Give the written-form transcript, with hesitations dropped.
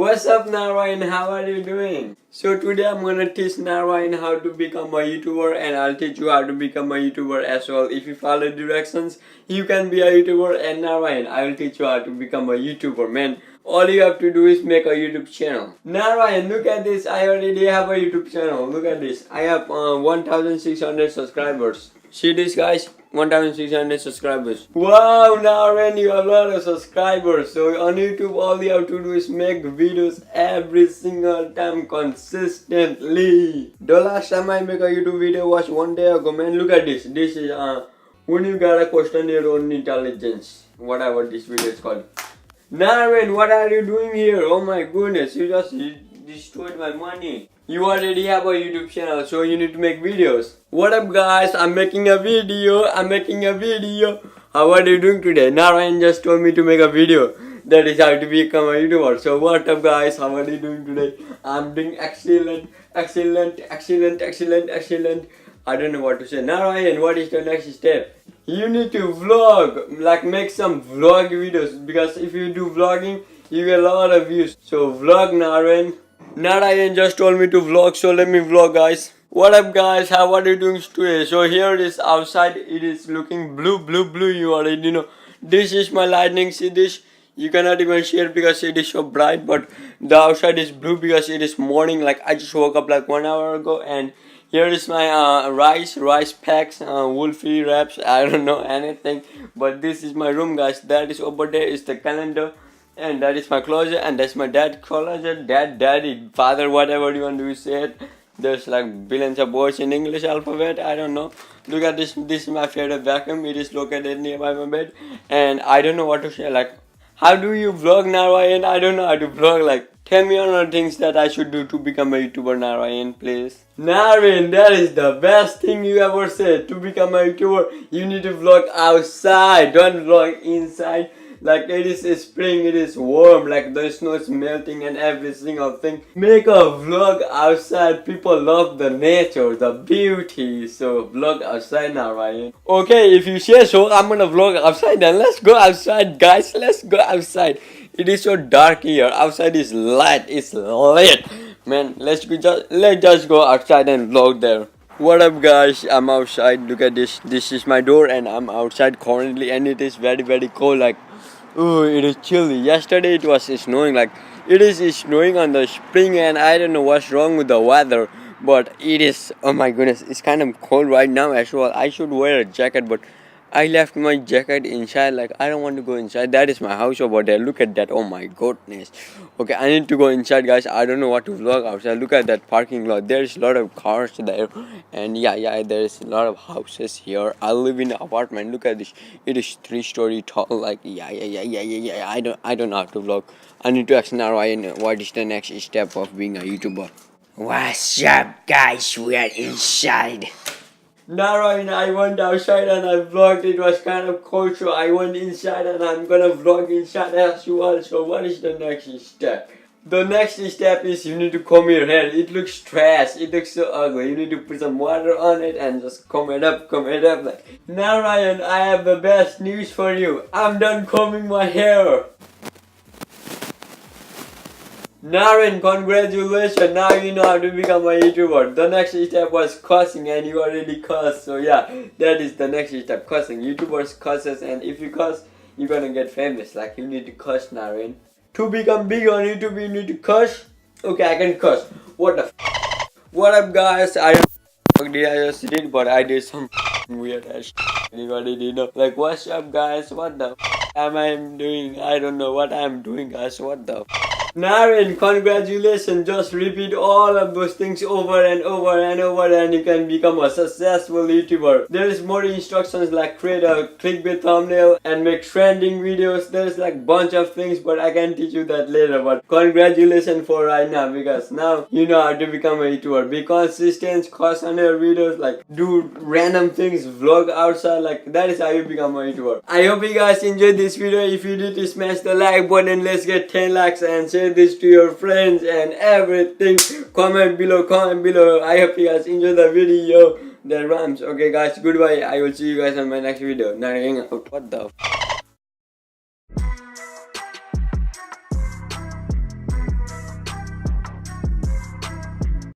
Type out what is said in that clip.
What's up, Narayan? How are you doing? So today I'm gonna teach Narayan how to become a YouTuber, and I'll teach you how to become a YouTuber as well. If you follow directions, you can be a YouTuber, and Narayan, I will teach you how to become a YouTuber, man. All you have to do is make a YouTube channel. Narayan, look at this. I already have a YouTube channel. Look at this. I have 1,600 subscribers. See this, guys? 1,600 subscribers. Wow, Narayan, you have a lot of subscribers. So on YouTube, all you have to do is make videos every single time consistently. The last time I make a YouTube video was one day ago, man. Look at this. This is when you got a questionnaire on intelligence, whatever this video is called. Narayan, what are you doing here? Oh my goodness, you just destroyed my money. You already have a YouTube channel, so you need to make videos. What up, guys? I'm making a video. How are you doing today? Narayan just told me to make a video. That is how to become a YouTuber. So what up, guys? How are you doing today? I'm doing excellent. I don't know what to say. Narayan, what is the next step? You need to vlog, like make some vlog videos, because if you do vlogging, you get a lot of views. So vlog, Narayan. Narayan just told me to vlog, so let me vlog, guys. What up, guys? How are you doing today? So here it is outside. It is looking blue. You already know. This is my lightning. See this? You cannot even see it because it is so bright, but the outside is blue because it is morning. Like I just woke up like 1 hour ago, and here is my rice packs, wolfie wraps. I don't know anything, but this is my room, guys. That is over there is the calendar. And that is my closet, and that's my dad's closet. Daddy, father, whatever you want to say it. There's like billions of words in English alphabet. I don't know. Look at this. This is my favorite vacuum. It is located nearby my bed, and I don't know what to say. Like, how do you vlog, Narayan? I don't know how to vlog. Like, tell me all the things that I should do to become a YouTuber, Narayan, please. Narayan, that is the best thing you ever said. To become a YouTuber, you need to vlog outside. Don't vlog inside. Like it is spring, it is warm, like the snow is melting and every single thing. Make a vlog outside. People love the nature, the beauty. So vlog outside now, Ryan. Okay, if you say so, I'm gonna vlog outside then. Let's go outside, guys. Let's go outside. It is so dark here. Outside is light. It's lit. Man, let's just go outside and vlog there. What up, guys? I'm outside. Look at this. This is my door and I'm outside currently, and it is very cold. Like, oh, it is chilly. Yesterday it was snowing. Like, it is snowing on the spring, and I don't know what's wrong with the weather, but it is, oh my goodness, it's kind of cold right now as well. I should wear a jacket, but I left my jacket inside. Like, I don't want to go inside. That is my house over there. Look at that. Oh my goodness. Okay, I need to go inside, guys. I don't know what to vlog outside. Look at that parking lot. There is a lot of cars there, and yeah, there is a lot of houses here. I live in an apartment. Look at this. It is 3-story tall. Like, yeah. I don't know how to vlog. I need to ask Narayan what is the next step of being a YouTuber. What's up, guys? We are inside. Narayan, I went outside and I vlogged. It was kind of cold, so I went inside and I'm gonna vlog inside as well. So what is the next step? The next step is you need to comb your hair. It looks trash. It looks so ugly. You need to put some water on it and just comb it up. Like, Narayan, I have the best news for you. I'm done combing my hair. Narayan, congratulations, now you know how to become a YouTuber. The next step was cussing, and you already cussed. So yeah, that is the next step, cussing. YouTubers cusses, and if you cuss, you're gonna get famous. Like, you need to cuss, Narayan. To become big on YouTube, you need to cuss. Okay, I can cuss. What the What up, guys? I just did, but I did some weird ass you already know. Like, what's up, guys? What the am I doing? I don't know what I'm doing, guys. What the Narayan, congratulations. Just repeat all of those things over and over, and you can become a successful YouTuber. There is more instructions like create a clickbait thumbnail and make trending videos. There's like bunch of things, but I can teach you that later. But congratulations for right now, because now you know how to become a YouTuber. Be consistent, cuss on your videos, like do random things, vlog outside. Like, that is how you become a YouTuber. I hope you guys enjoyed this video. If you did, smash the like button. Let's get 10 likes and share this to your friends and everything. Comment below. I hope you guys enjoy the video. That rhymes. Okay, guys, goodbye. I will see you guys on my next video. Narayan out. What the